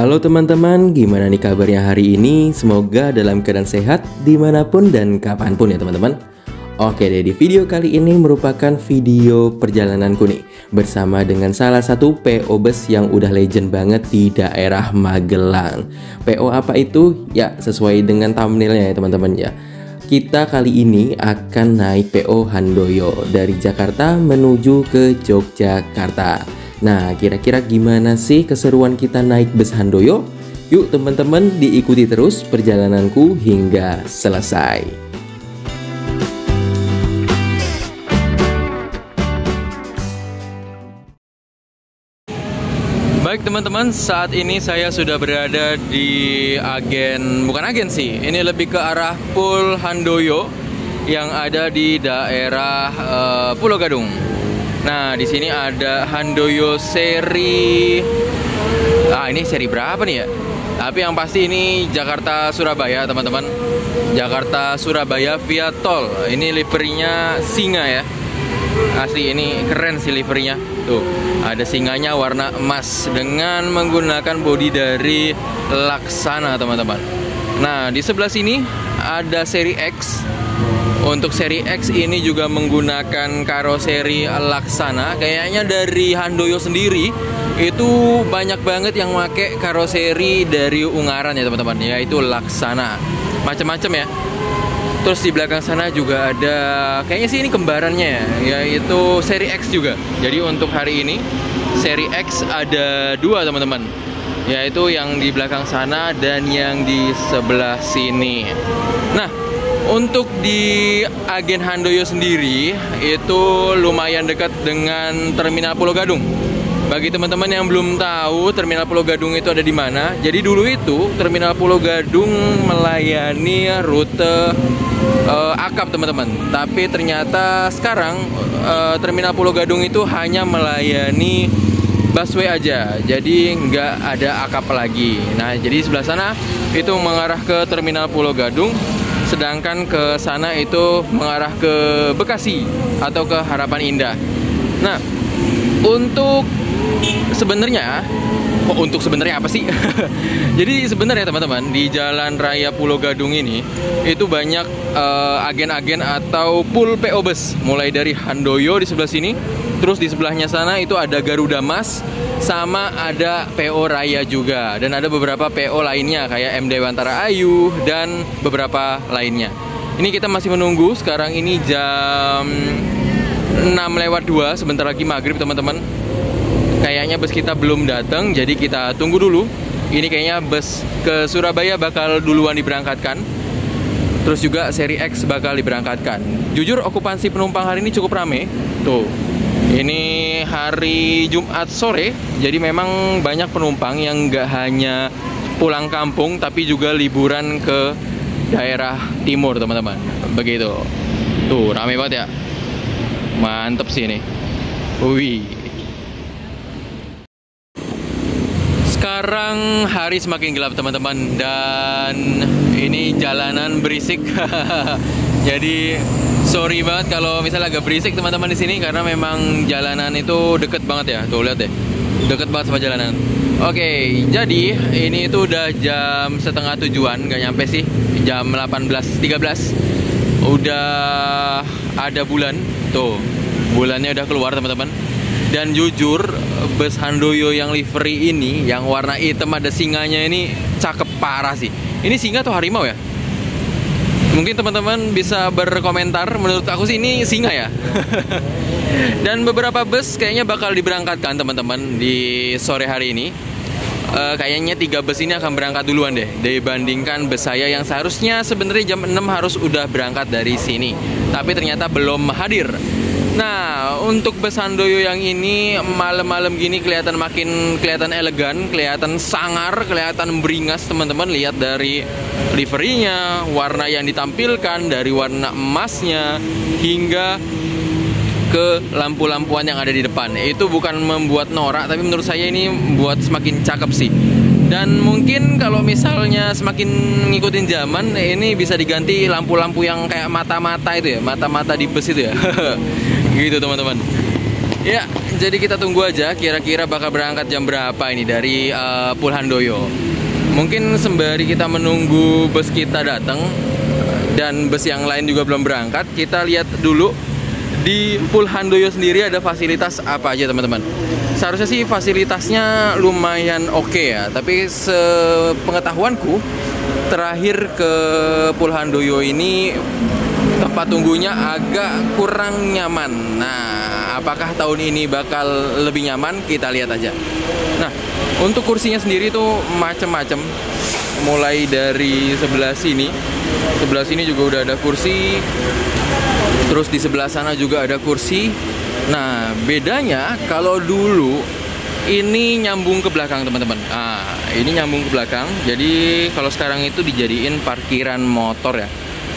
Halo teman-teman, gimana nih kabarnya hari ini? Semoga dalam keadaan sehat dimanapun dan kapanpun ya teman-teman. Oke deh, di video kali ini merupakan video perjalananku nih bersama dengan salah satu PO bus yang udah legend banget di daerah Magelang. PO apa itu? Ya sesuai dengan thumbnailnya ya teman-teman ya. Kita kali ini akan naik PO Handoyo dari Jakarta menuju ke Yogyakarta. Nah, kira-kira gimana sih keseruan kita naik bus Handoyo? Yuk teman-teman, diikuti terus perjalananku hingga selesai. Baik teman-teman, saat ini saya sudah berada di bukan agen sih, ini lebih ke arah Pul Handoyo yang ada di daerah Pulau Gadung. Nah, di sini ada Handoyo seri, ini seri berapa nih ya? Tapi yang pasti ini Jakarta Surabaya teman-teman. Jakarta Surabaya via tol. Ini liverinya singa ya. Asli ini keren sih liverinya. Tuh, ada singanya warna emas dengan menggunakan bodi dari Laksana teman-teman. Nah, di sebelah sini ada seri X. Untuk seri X ini juga menggunakan karoseri Laksana. Kayaknya dari Handoyo sendiri itu banyak banget yang pakai karoseri dari Ungaran ya teman-teman, yaitu Laksana. Macam-macam ya. Terus di belakang sana juga ada, kayaknya sih ini kembarannya ya, yaitu seri X juga. Jadi untuk hari ini seri X ada dua teman-teman, yaitu yang di belakang sana dan yang di sebelah sini. Nah, untuk di agen Handoyo sendiri itu lumayan dekat dengan Terminal Pulau Gadung. Bagi teman-teman yang belum tahu Terminal Pulau Gadung itu ada di mana, jadi dulu itu Terminal Pulau Gadung melayani rute akap teman-teman. Tapi ternyata sekarang Terminal Pulau Gadung itu hanya melayani busway aja, jadi nggak ada akap lagi. Nah, jadi sebelah sana itu mengarah ke Terminal Pulau Gadung, sedangkan ke sana itu mengarah ke Bekasi atau ke Harapan Indah. Nah, untuk sebenarnya apa sih? Jadi sebenarnya teman-teman di Jalan Raya Pulau Gadung ini itu banyak agen-agen atau pool PO bus, mulai dari Handoyo di sebelah sini, terus di sebelahnya sana itu ada Garuda Mas, sama ada PO Raya juga, dan ada beberapa PO lainnya kayak MD Wantara Ayu dan beberapa lainnya. Ini kita masih menunggu, sekarang ini jam 6:02, sebentar lagi maghrib teman-teman. Kayaknya bus kita belum datang, jadi kita tunggu dulu. Ini kayaknya bus ke Surabaya bakal duluan diberangkatkan. Terus juga seri X bakal diberangkatkan. Jujur okupansi penumpang hari ini cukup rame. Tuh, ini hari Jumat sore, jadi memang banyak penumpang yang nggak hanya pulang kampung, tapi juga liburan ke daerah timur teman-teman. Begitu. Tuh, rame banget ya. Mantep sih ini. Wih. Sekarang hari semakin gelap teman-teman, dan ini jalanan berisik. Jadi sorry banget kalau misalnya agak berisik teman-teman di sini, karena memang jalanan itu deket banget ya. Tuh lihat deh, deket banget sama jalanan. Oke, jadi ini itu udah jam setengah tujuan, nggak nyampe sih, jam 18.13. Udah ada bulan, tuh bulannya udah keluar teman-teman. Dan jujur bus Handoyo yang livery ini, yang warna hitam ada singanya ini cakep parah sih. Ini singa atau harimau ya? Mungkin teman-teman bisa berkomentar. Menurut aku sih ini singa ya. Dan beberapa bus kayaknya bakal diberangkatkan teman-teman di sore hari ini. Kayaknya 3 bus ini akan berangkat duluan deh dibandingkan bus saya yang seharusnya sebenarnya jam 6 harus udah berangkat dari sini, tapi ternyata belum hadir. Nah, untuk bus Handoyo yang ini malam-malam gini makin kelihatan elegan, kelihatan sangar, kelihatan beringas teman-teman. Lihat dari liverinya, warna yang ditampilkan, dari warna emasnya hingga ke lampu-lampuan yang ada di depan. Itu bukan membuat norak, tapi menurut saya ini membuat semakin cakep sih. Dan mungkin kalau misalnya semakin ngikutin zaman, ini bisa diganti lampu-lampu yang kayak mata-mata itu ya, mata-mata di bus itu ya. Gitu teman-teman. Ya, jadi kita tunggu aja kira-kira bakal berangkat jam berapa ini dari Pul Handoyo. Mungkin sembari kita menunggu bus kita datang dan bus yang lain juga belum berangkat, kita lihat dulu di Pul Handoyo sendiri ada fasilitas apa aja teman-teman. Seharusnya sih fasilitasnya lumayan oke ya, tapi sepengetahuanku terakhir ke Pul Handoyo ini tempat tunggunya agak kurang nyaman. Nah, apakah tahun ini bakal lebih nyaman? Kita lihat aja. Nah, untuk kursinya sendiri tuh macem-macem. Mulai dari sebelah sini juga udah ada kursi. Terus di sebelah sana juga ada kursi. Nah, bedanya kalau dulu ini nyambung ke belakang teman-teman. Nah, ini nyambung ke belakang. Jadi kalau sekarang itu dijadiin parkiran motor ya.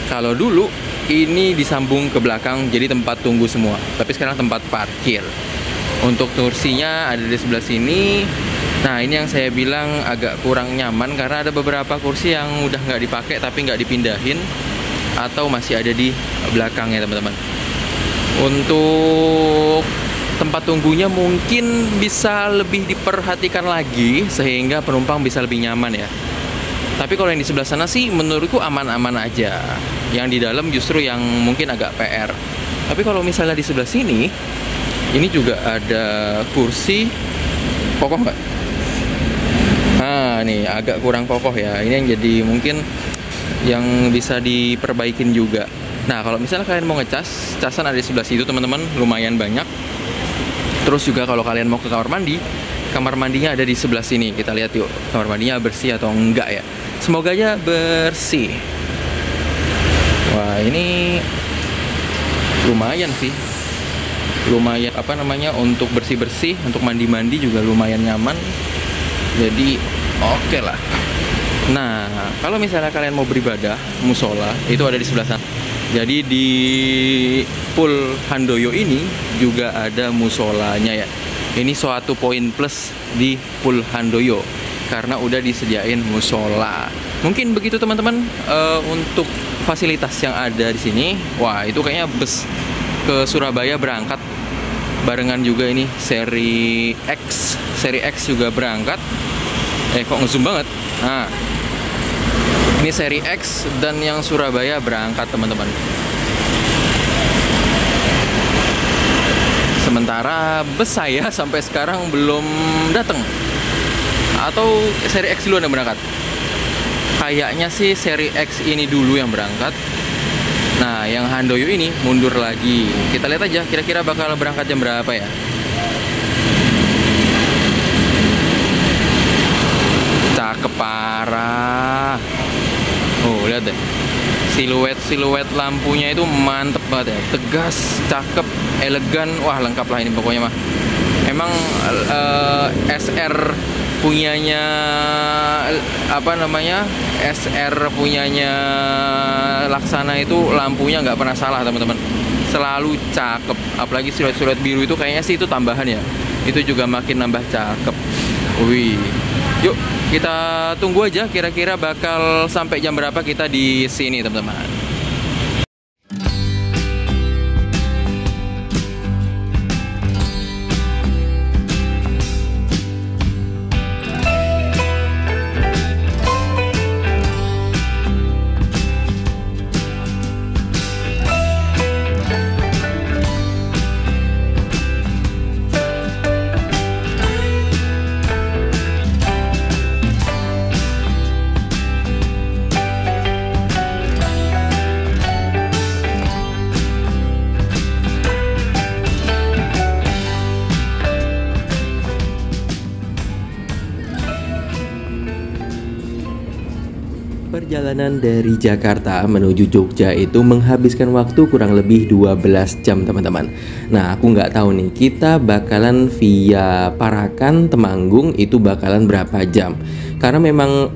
Kalau dulu ini disambung ke belakang jadi tempat tunggu semua. Tapi sekarang tempat parkir. Untuk kursinya ada di sebelah sini. Nah, ini yang saya bilang agak kurang nyaman karena ada beberapa kursi yang udah nggak dipakai tapi nggak dipindahin atau masih ada di belakangnya teman-teman. Untuk tempat tunggunya mungkin bisa lebih diperhatikan lagi sehingga penumpang bisa lebih nyaman ya. Tapi kalau yang di sebelah sana sih menurutku aman-aman aja. Yang di dalam justru yang mungkin agak PR. Tapi kalau misalnya di sebelah sini, ini juga ada kursi kokoh nggak? Nah, nih agak kurang kokoh ya. Ini yang jadi mungkin yang bisa diperbaikin juga. Nah, kalau misalnya kalian mau ngecas, casan ada di sebelah situ teman-teman, lumayan banyak. Terus juga kalau kalian mau ke kamar mandi, kamar mandinya ada di sebelah sini. Kita lihat yuk, kamar mandinya bersih atau enggak ya. Semoga aja bersih. Wah, ini lumayan sih. Lumayan apa namanya untuk bersih-bersih, untuk mandi-mandi juga lumayan nyaman. Jadi oke lah. Nah, kalau misalnya kalian mau beribadah, musola itu ada di sebelah sana. Jadi di Pul Handoyo ini juga ada musolanya ya. Ini suatu poin plus di Pul Handoyo karena udah disediain musola. Mungkin begitu teman-teman untuk fasilitas yang ada di sini. Wah, itu kayaknya bus ke Surabaya berangkat barengan juga ini seri X. Seri X juga berangkat. Kok ngezoom banget. Nah, ini seri X dan yang Surabaya berangkat teman-teman. Sementara bus saya sampai sekarang belum datang. Atau seri X dulu yang berangkat? Kayaknya sih seri X ini dulu yang berangkat. Nah, yang Handoyo ini mundur lagi. Kita lihat aja kira-kira bakal berangkat jam berapa ya. Cakep parah. Oh, lihat deh. Siluet lampunya itu mantep banget ya. Tegas, cakep, elegan. Wah, lengkap lah ini pokoknya mah. Emang SR punyanya apa namanya? SR punyanya Laksana itu lampunya nggak pernah salah teman-teman. Selalu cakep. Apalagi siluet-siluet biru itu kayaknya sih itu tambahan ya. Itu juga makin nambah cakep. Wih. Yuk, kita tunggu aja kira-kira bakal sampai jam berapa kita di sini, teman-teman. Perjalanan dari Jakarta menuju Jogja itu menghabiskan waktu kurang lebih 12 jam teman-teman. Nah, aku nggak tahu nih kita bakalan via Parakan, Temanggung itu bakalan berapa jam. Karena memang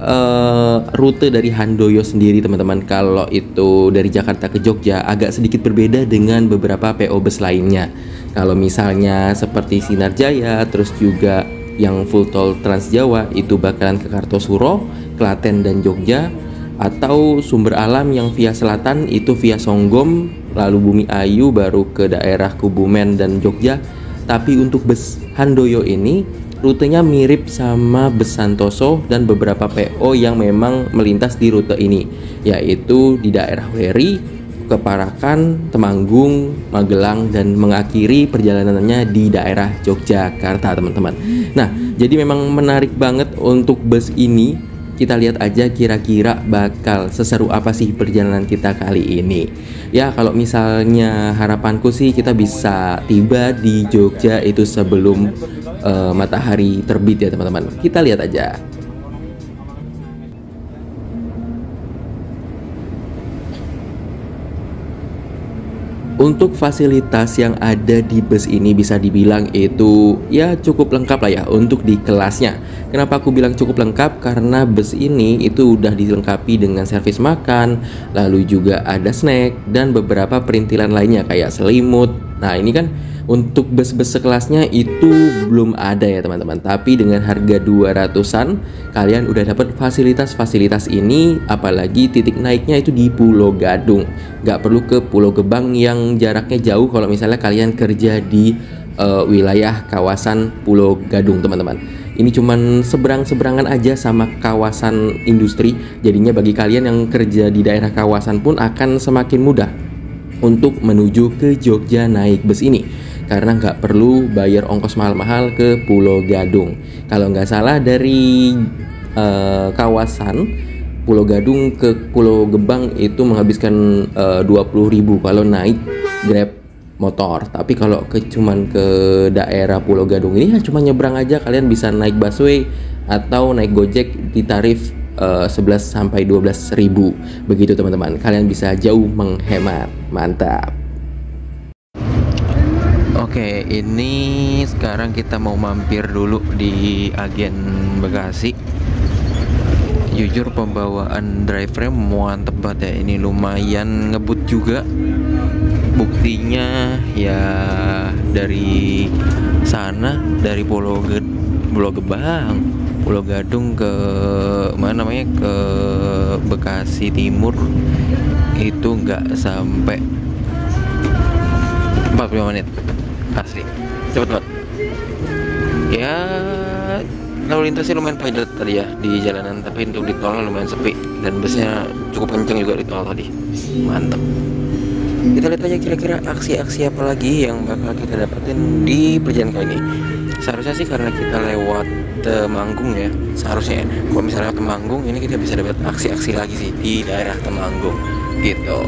rute dari Handoyo sendiri teman-teman, kalau itu dari Jakarta ke Jogja agak sedikit berbeda dengan beberapa PO bus lainnya. Kalau misalnya seperti Sinar Jaya, terus juga yang full tol Trans Jawa itu bakalan ke Kartosuro, Klaten dan Jogja. Atau sumber alam yang via selatan itu via Songgom, lalu Bumi Ayu, baru ke daerah Kubumen dan Jogja, Tapi untuk bus Handoyo ini rutenya mirip sama bus Santoso dan beberapa PO yang memang melintas di rute ini, yaitu di daerah Weri, Keparakan, Temanggung, Magelang, dan mengakhiri perjalanannya di daerah Yogyakarta, teman-teman. Nah, jadi memang menarik banget untuk bus ini. Kita lihat aja kira-kira bakal seseru apa sih perjalanan kita kali ini. Ya, kalau misalnya harapanku sih kita bisa tiba di Jogja itu sebelum matahari terbit ya, teman-teman. Kita lihat aja. Untuk fasilitas yang ada di bus ini bisa dibilang itu ya cukup lengkap lah ya untuk di kelasnya. Kenapa aku bilang cukup lengkap? Karena bus ini itu udah dilengkapi dengan servis makan, lalu juga ada snack dan beberapa perintilan lainnya kayak selimut. Nah, ini kan untuk bus-bus sekelasnya itu belum ada ya, teman-teman. Tapi dengan harga 200-an kalian udah dapat fasilitas-fasilitas ini, apalagi titik naiknya itu di Pulau Gadung. Gak perlu ke Pulau Gebang yang jaraknya jauh kalau misalnya kalian kerja di wilayah kawasan Pulau Gadung, teman-teman. Ini cuman seberang-seberangan aja sama kawasan industri. Jadinya bagi kalian yang kerja di daerah kawasan pun akan semakin mudah untuk menuju ke Jogja naik bus ini, karena nggak perlu bayar ongkos mahal-mahal ke Pulau Gadung. Kalau nggak salah dari kawasan Pulau Gadung ke Pulau Gebang itu menghabiskan 20.000 kalau naik Grab motor. Tapi kalau cuman ke daerah Pulau Gadung ini ya cuma nyebrang aja, kalian bisa naik busway atau naik Gojek di tarif 11 sampai 12.000 begitu, teman-teman. Kalian bisa jauh menghemat. Mantap. Oke, ini sekarang kita mau mampir dulu di Agen Bekasi. Jujur pembawaan drivernya mantep banget ya. Ini lumayan ngebut juga. Buktinya ya dari sana, dari Pulau Gebang, Pulau Gadung ke mana namanya, ke Bekasi Timur itu nggak sampai 45 menit. Asli cepet banget ya. Lalu lintasnya lumayan padat tadi ya di jalanan, tapi untuk di tol lumayan sepi dan busnya cukup kenceng juga di tol tadi. Mantap. Kita lihat aja kira-kira aksi-aksi apa lagi yang bakal kita dapetin di perjalanan kali ini. Seharusnya sih karena kita lewat Temanggung ya, seharusnya kalau misalnya Temanggung ini kita bisa dapat aksi-aksi lagi sih di daerah Temanggung gitu.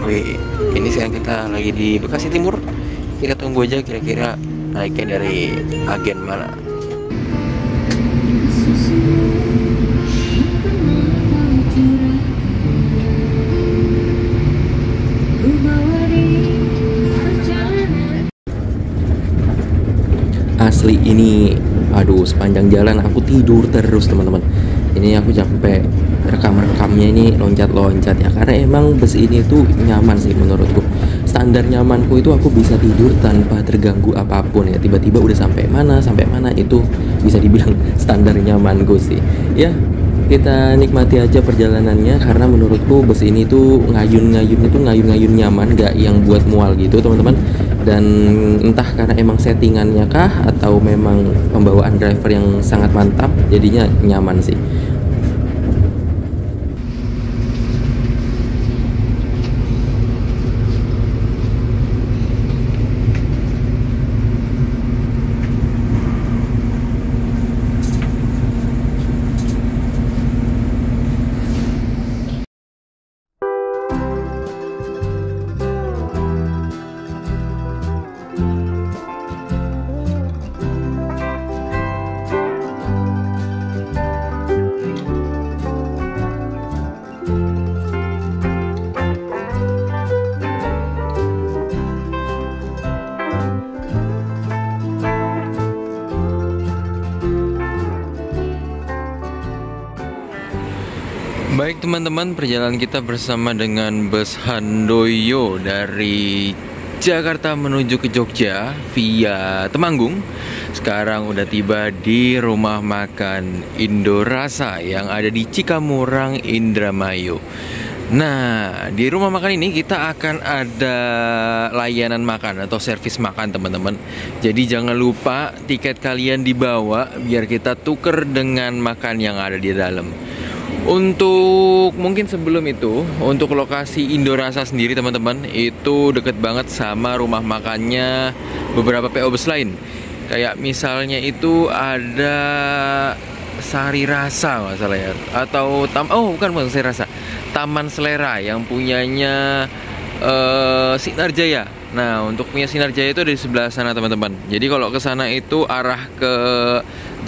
Wih, ini sekarang kita lagi di Bekasi Timur. Kita tunggu aja kira-kira naiknya dari agen mana. Asli ini, aduh, sepanjang jalan aku tidur terus, teman-teman. Ini aku sampai rekam-rekamnya ini loncat-loncat ya, karena emang bus ini tuh nyaman sih menurutku. Standar nyamanku itu aku bisa tidur tanpa terganggu apapun ya. Tiba-tiba udah sampai mana itu bisa dibilang standar nyamanku sih. Ya, kita nikmati aja perjalanannya, karena menurutku bus ini tuh ngayun nyaman, gak yang buat mual gitu, teman-teman. Dan entah karena emang settingannya kah atau memang pembawaan driver yang sangat mantap, jadinya nyaman sih. Baik teman-teman, perjalanan kita bersama dengan bus Handoyo dari Jakarta menuju ke Jogja via Temanggung. Sekarang udah tiba di rumah makan Indorasa yang ada di Cikamurang, Indramayu. Nah, di rumah makan ini kita akan ada layanan makan atau servis makan teman-teman. Jadi jangan lupa tiket kalian dibawa biar kita tuker dengan makan yang ada di dalam. Untuk mungkin sebelum itu, untuk lokasi Indorasa sendiri teman-teman, itu deket banget sama rumah makannya beberapa PO bus lain. Kayak misalnya itu ada Sari Rasa nggak salah ya, atau bukan Sari Rasa, Taman Selera yang punyanya Sinar Jaya. Nah, untuk punya Sinar Jaya itu ada di sebelah sana teman-teman. Jadi kalau ke sana itu arah ke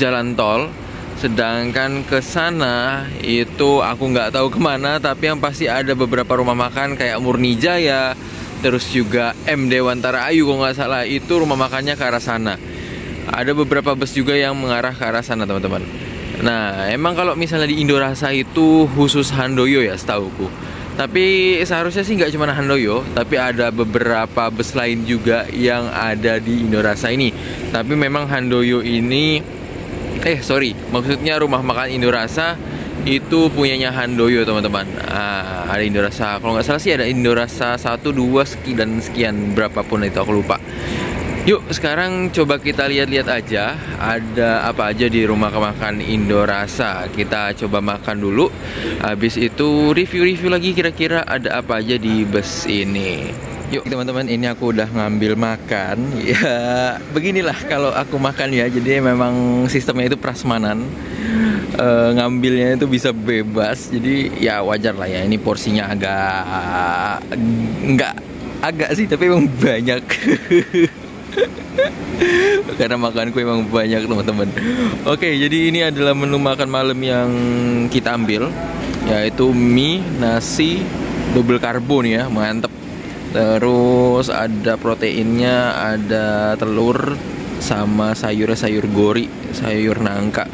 jalan tol, sedangkan ke sana itu aku nggak tahu kemana, tapi yang pasti ada beberapa rumah makan kayak Murni Jaya, terus juga M Dewantara Ayu kalau nggak salah, itu rumah makannya ke arah sana. Ada beberapa bus juga yang mengarah ke arah sana teman-teman. Nah, emang kalau misalnya di Indorasa itu khusus Handoyo ya setauku. Tapi seharusnya sih nggak cuma Handoyo, tapi ada beberapa bus lain juga yang ada di Indorasa ini. Tapi memang Handoyo ini, maksudnya rumah makan Indorasa itu punyanya Handoyo teman-teman. Ada Indorasa, kalau nggak salah sih ada Indorasa 1, 2, sekian sekian berapapun itu aku lupa. Yuk sekarang coba kita lihat-lihat aja ada apa aja di rumah makan Indorasa. Kita coba makan dulu, habis itu review-review lagi kira-kira ada apa aja di bus ini. Yuk teman-teman, ini aku udah ngambil makan. Ya beginilah kalau aku makan ya, jadi memang sistemnya itu prasmanan. Ngambilnya itu bisa bebas, jadi ya wajar lah ya. Ini porsinya agak sih, tapi emang banyak. Karena makanku emang banyak teman-teman. Oke, jadi ini adalah menu makan malam yang kita ambil, yaitu mie, nasi, double karbo nih ya, mantep. Terus ada proteinnya, ada telur, sama sayur gori, sayur nangka.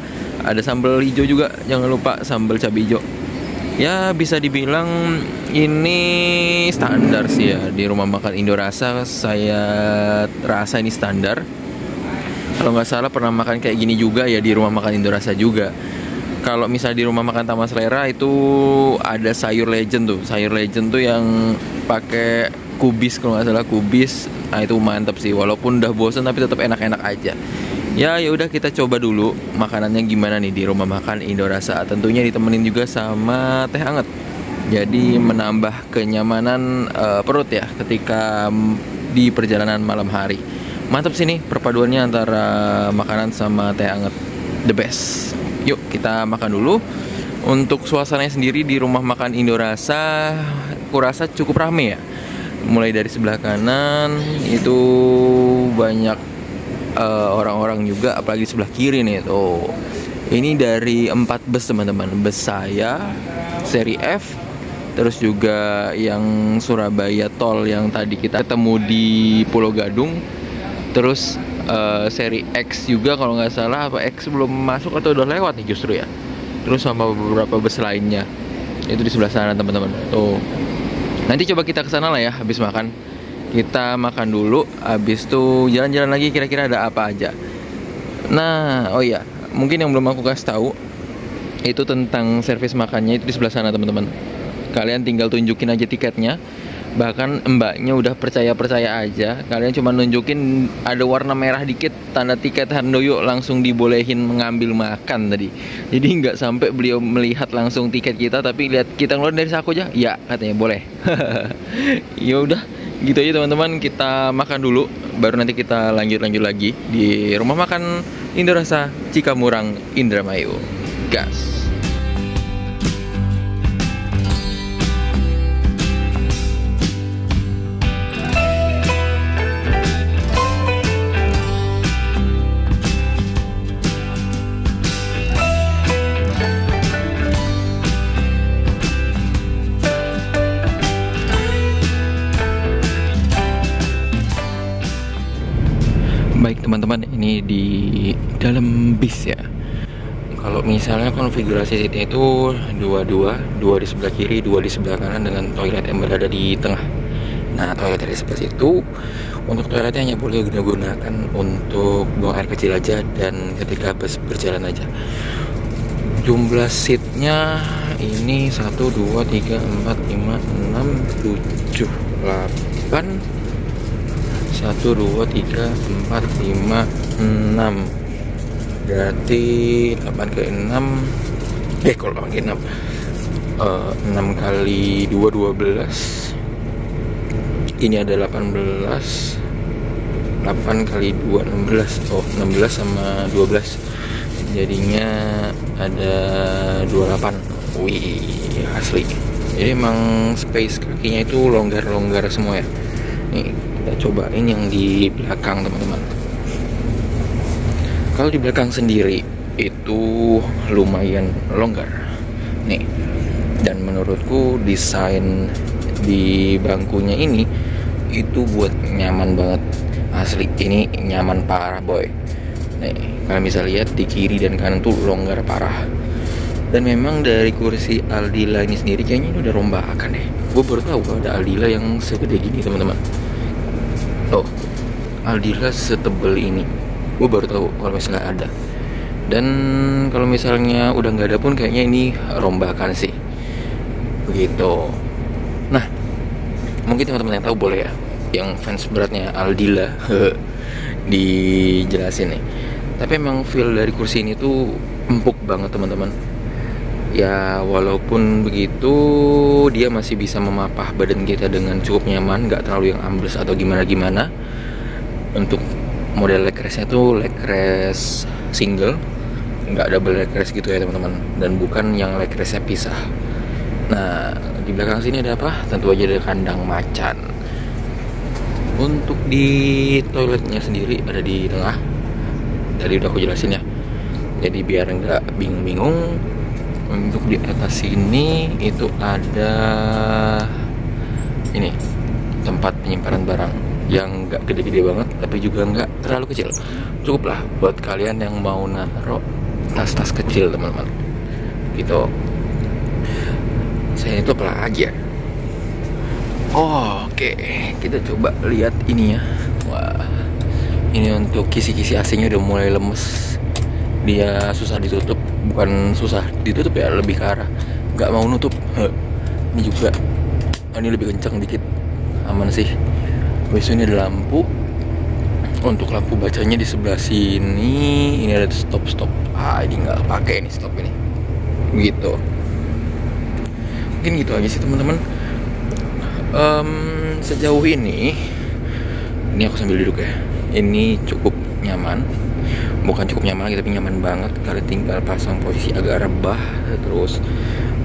Ada sambal hijau juga, jangan lupa sambal cabai hijau. Ya bisa dibilang ini standar sih ya di rumah makan Indorasa. Saya rasa ini standar. Kalau nggak salah pernah makan kayak gini juga ya di rumah makan Indorasa juga. Kalau misalnya di rumah makan Taman Selera itu ada sayur legend tuh. Sayur legend tuh yang pakai kubis, kalau nggak salah kubis. Nah itu mantep sih, walaupun udah bosen tapi tetap enak-enak aja. Ya udah kita coba dulu makanannya gimana nih di rumah makan Indorasa. Tentunya ditemenin juga sama teh hangat. Jadi menambah kenyamanan perut ya ketika di perjalanan malam hari. Mantap sih nih perpaduannya antara makanan sama teh hangat. The best. Yuk kita makan dulu. Untuk suasananya sendiri di rumah makan Indorasa kurasa cukup rame ya. Mulai dari sebelah kanan itu banyak orang-orang juga, apalagi sebelah kiri nih tuh. Ini dari 4 bus teman-teman. Bus saya seri F, terus juga yang Surabaya Tol yang tadi kita ketemu di Pulau Gadung, terus seri X juga kalau nggak salah, apa X belum masuk atau udah lewat nih justru ya. Terus sama beberapa bus lainnya itu di sebelah sana teman-teman tuh. Nanti coba kita kesana lah ya habis makan. Kita makan dulu, habis itu jalan-jalan lagi kira-kira ada apa aja. Nah, oh iya, mungkin yang belum aku kasih tahu itu tentang servis makannya itu di sebelah sana teman-teman. Kalian tinggal tunjukin aja tiketnya. Bahkan mbaknya udah percaya-percaya aja. Kalian cuma nunjukin ada warna merah dikit, tanda tiket Handoyo, langsung dibolehin mengambil makan tadi. Jadi nggak sampai beliau melihat langsung tiket kita, tapi lihat kita ngeluarin dari saku aja, ya katanya boleh. Ya udah, gitu aja teman-teman, kita makan dulu, baru nanti kita lanjut lagi di rumah makan Indorasa Cikamurang Indramayu. Gas. Baik teman-teman, ini di dalam bis ya. Kalau misalnya konfigurasi seatnya itu dua di sebelah kiri, 2 di sebelah kanan dengan toilet yang berada di tengah. Nah, toilet dari sebelah situ, untuk toiletnya hanya boleh digunakan untuk buang air kecil aja dan ketika bus berjalan aja. Jumlah seatnya ini 1 2 3 4 5 6 7 8 1 2 3 4 5 6, berarti 8 ke 6 kalau 8 ke 6 6 kali 2 12, ini ada 18, 8 kali 2 16, 16 sama 12 jadinya ada 28. Wih, asli. Jadi emang space kakinya itu longgar-longgar semua ya. Nih, kita cobain yang di belakang teman-teman. Kalau di belakang sendiri itu lumayan longgar nih, dan menurutku desain di bangkunya ini itu buat nyaman banget, asli. Ini nyaman parah boy. Nih, kalian bisa lihat di kiri dan kanan tuh longgar parah. Dan memang dari kursi Aldila ini sendiri kayaknya ini udah rombakan deh. Gue baru tahu ada Aldila yang segede gini teman-teman. Oh, Aldila setebel ini. Gue baru tahu kalau misalnya ada. Dan kalau misalnya udah nggak ada pun kayaknya ini rombakan sih. Begitu. Nah, mungkin teman-teman yang tahu boleh ya, yang fans beratnya Aldila dijelasin nih. Tapi emang feel dari kursi ini tuh empuk banget teman-teman. Ya walaupun begitu dia masih bisa memapah badan kita dengan cukup nyaman, nggak terlalu yang ambles atau gimana-gimana. Untuk model leg restnya tuh leg rest single, nggak double leg rest gitu ya teman-teman, dan bukan yang leg restnya pisah. Nah, di belakang sini ada apa? Tentu aja ada kandang macan. Untuk di toiletnya sendiri ada di tengah. Tadi udah aku jelasin ya. Jadi biar nggak bingung-bingung. Untuk di atas sini itu ada ini tempat penyimpanan barang yang nggak gede-gede banget, tapi juga nggak terlalu kecil. Cukup lah buat kalian yang mau naruh tas-tas kecil teman-teman. Gitu. Saya itu apa lagi ya? Oh, oke. Kita coba lihat ini ya. Wah, ini untuk kisi-kisi AC-nya udah mulai lemes. Dia susah ditutup, bukan susah ditutup ya, lebih ke arah nggak mau nutup. Ini juga, ini lebih kencang dikit, aman sih. Habis ini ada lampu. Untuk lampu bacanya di sebelah sini, ini ada stop. Ini nggak pakai ini stop ini. Gitu. Mungkin gitu aja sih teman-teman. Sejauh ini aku sambil duduk ya. Ini cukup nyaman. Bukan cukup nyaman lagi, tapi nyaman banget. Kalian tinggal pasang posisi agak rebah, terus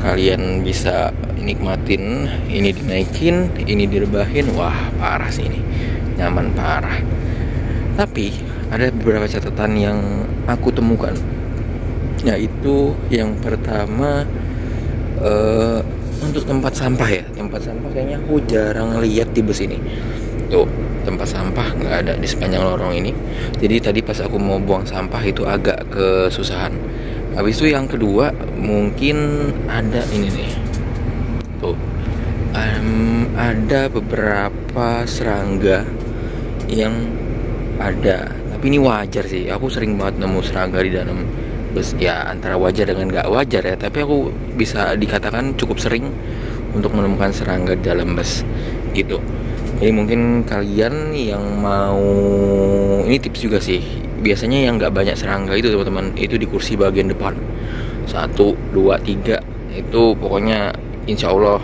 kalian bisa nikmatin. Ini dinaikin, ini direbahin. Wah, parah sih ini, nyaman parah. Tapi ada beberapa catatan yang aku temukan, yaitu yang pertama untuk tempat sampah ya. Tempat sampah kayaknya aku jarang lihat di bus ini. Tuh, tempat sampah nggak ada di sepanjang lorong ini. Jadi tadi pas aku mau buang sampah itu agak kesusahan. Habis itu yang kedua mungkin ada ini nih. Tuh, ada beberapa serangga yang ada. Tapi ini wajar sih. Aku sering banget nemu serangga di dalam bus. Ya antara wajar dengan nggak wajar ya. Tapi aku bisa dikatakan cukup sering untuk menemukan serangga di dalam bus. Gitu. Jadi mungkin kalian yang mau, ini tips juga sih, biasanya yang nggak banyak serangga itu teman-teman, itu di kursi bagian depan 1, 2, 3 itu pokoknya insya Allah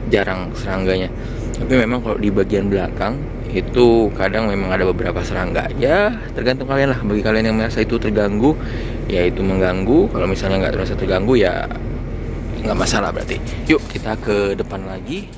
jarang serangganya. Tapi memang kalau di bagian belakang itu kadang memang ada beberapa serangga. Ya tergantung kalian lah. Bagi kalian yang merasa itu terganggu, ya itu mengganggu. Kalau misalnya nggak terasa terganggu ya nggak masalah berarti. Yuk kita ke depan lagi.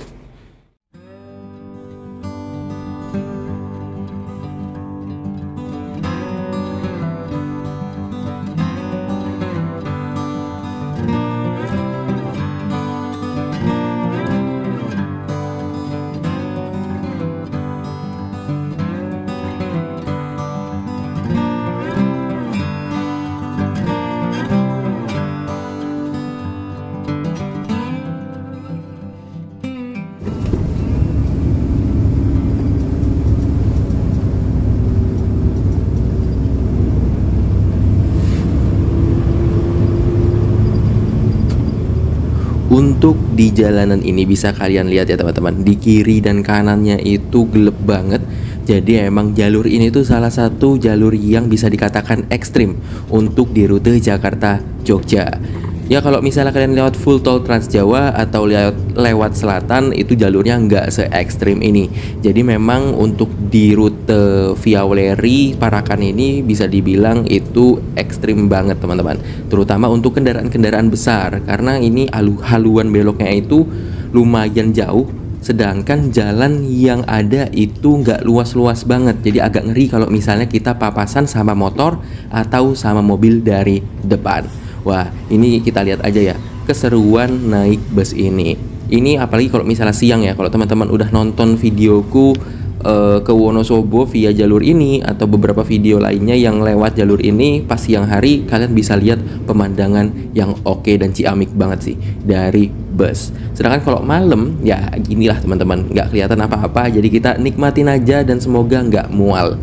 Untuk di jalanan ini bisa kalian lihat ya teman-teman, di kiri dan kanannya itu gelap banget. Jadi emang jalur ini tuh salah satu jalur yang bisa dikatakan ekstrim untuk di rute Jakarta Jogja. Ya kalau misalnya kalian lewat full tol Trans Jawa atau lewat selatan, itu jalurnya nggak se ekstrim ini. Jadi memang untuk di rute Via Weleri Parakan ini bisa dibilang itu ekstrim banget teman-teman. Terutama untuk kendaraan-kendaraan besar, karena ini haluan beloknya itu lumayan jauh. Sedangkan jalan yang ada itu nggak luas-luas banget. Jadi agak ngeri kalau misalnya kita papasan sama motor atau sama mobil dari depan. Wah, ini kita lihat aja ya keseruan naik bus ini. Ini apalagi kalau misalnya siang ya. Kalau teman-teman udah nonton videoku ke Wonosobo via jalur ini atau beberapa video lainnya yang lewat jalur ini pas siang hari, kalian bisa lihat pemandangan yang oke dan ciamik banget sih dari bus. Sedangkan kalau malam ya ginilah teman-teman, nggak kelihatan apa-apa. Jadi kita nikmatin aja dan semoga nggak mual.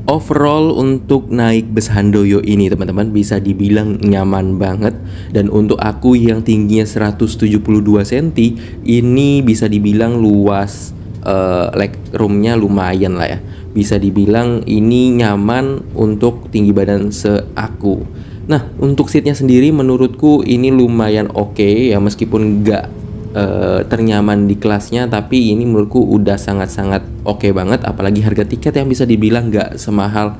Overall untuk naik bus Handoyo ini teman-teman bisa dibilang nyaman banget. Dan untuk aku yang tingginya 172 cm, ini bisa dibilang luas, leg roomnya lumayan lah ya. Bisa dibilang ini nyaman untuk tinggi badan seaku. Nah untuk seatnya sendiri menurutku ini lumayan oke ya, meskipun nggak ternyaman di kelasnya, tapi ini menurutku udah sangat-sangat oke banget. Apalagi harga tiket yang bisa dibilang nggak semahal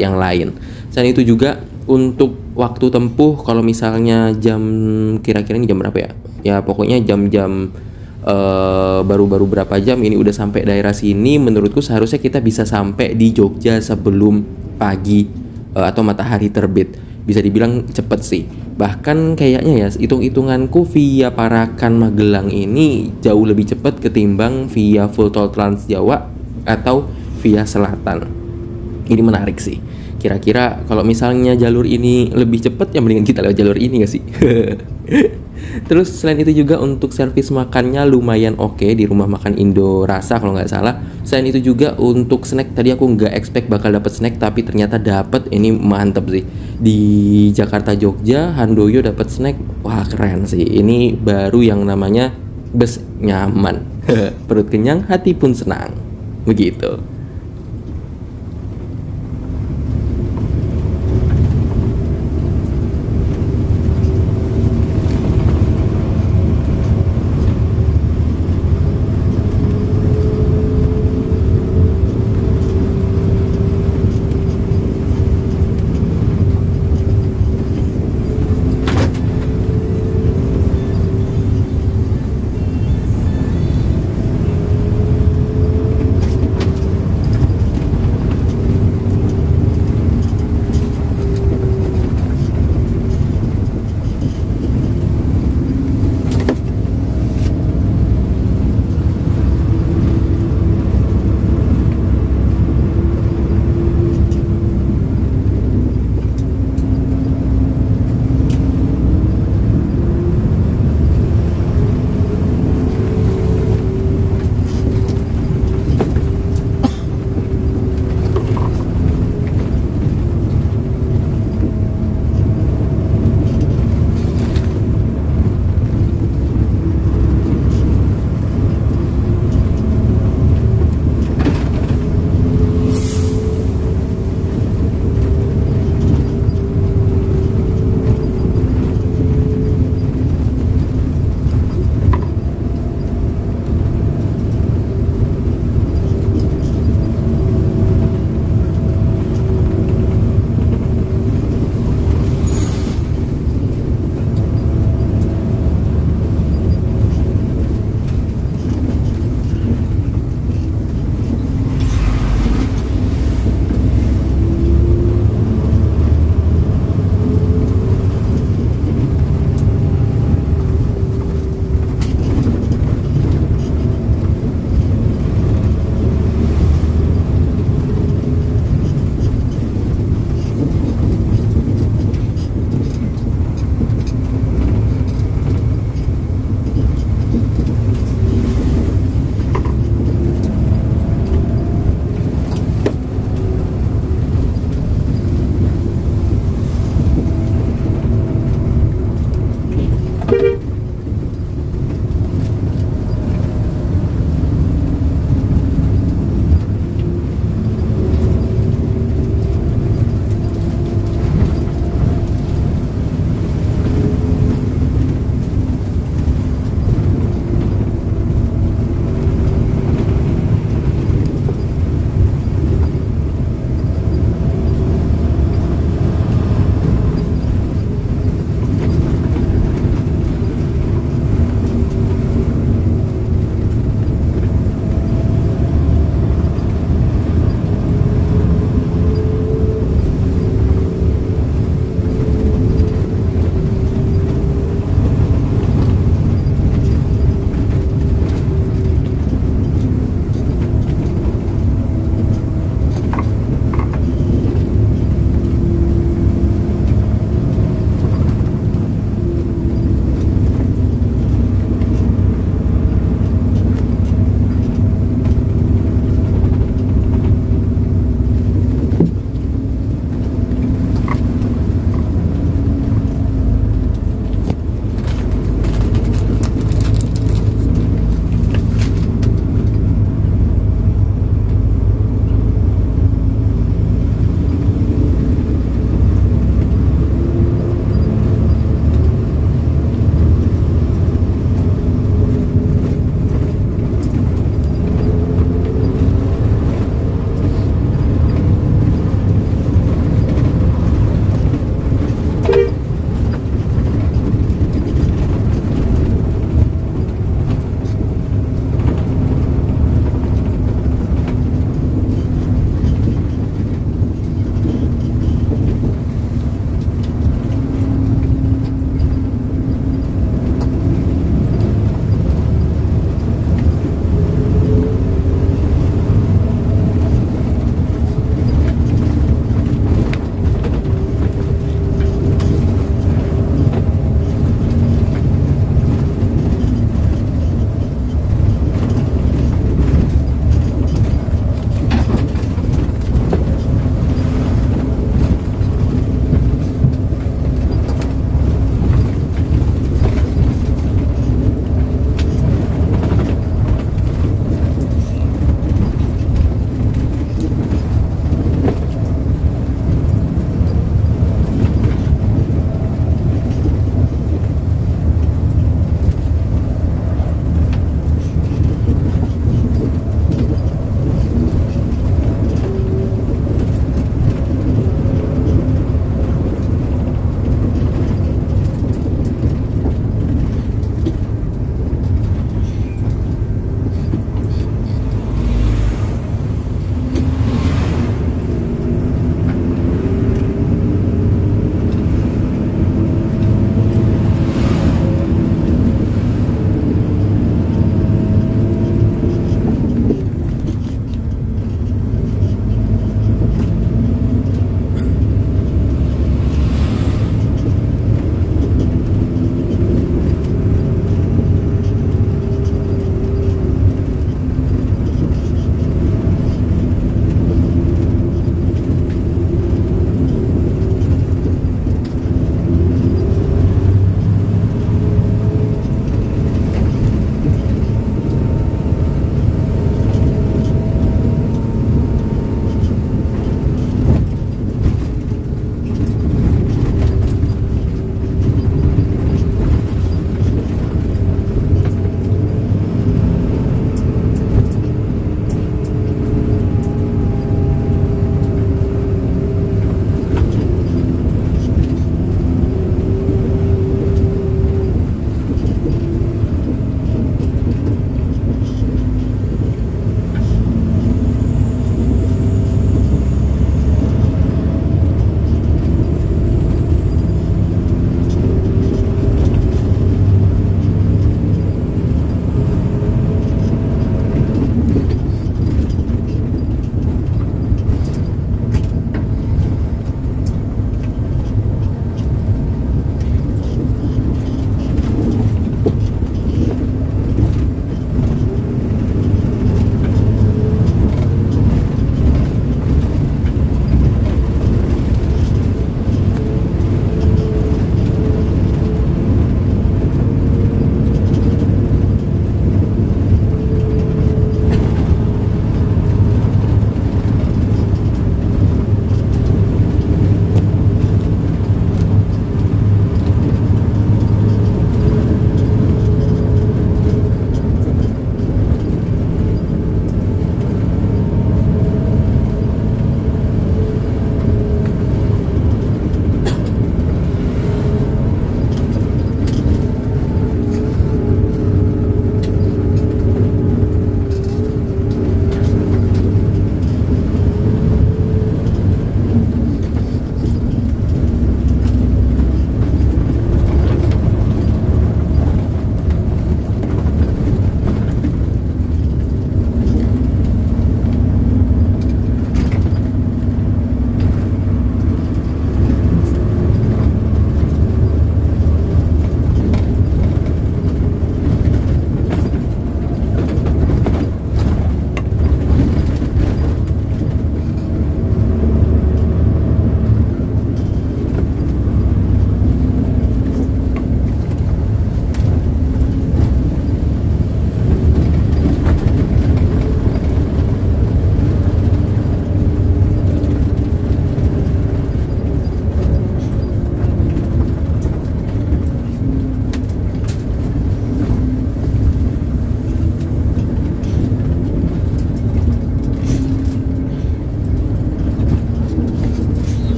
yang lain. Selain itu juga untuk waktu tempuh, kalau misalnya jam, kira-kira ini jam berapa ya? Ya pokoknya jam-jam baru-baru berapa jam ini udah sampai daerah sini. Menurutku seharusnya kita bisa sampai di Jogja sebelum pagi atau matahari terbit. Bisa dibilang cepet sih. Bahkan kayaknya ya hitung-hitunganku via Parakan Magelang ini jauh lebih cepat ketimbang via full tol Trans Jawa atau via selatan. Ini menarik sih. Kira-kira kalau misalnya jalur ini lebih cepat ya mendingan kita lewat jalur ini gak sih? Terus selain itu juga untuk servis makannya lumayan oke di rumah makan Indo Rasa kalau nggak salah. Selain itu juga untuk snack, tadi aku nggak expect bakal dapet snack tapi ternyata dapet. Ini mantep sih. Di Jakarta Jogja Handoyo dapet snack, wah keren sih. Ini baru yang namanya bus nyaman. Perut kenyang, hati pun senang. Begitu.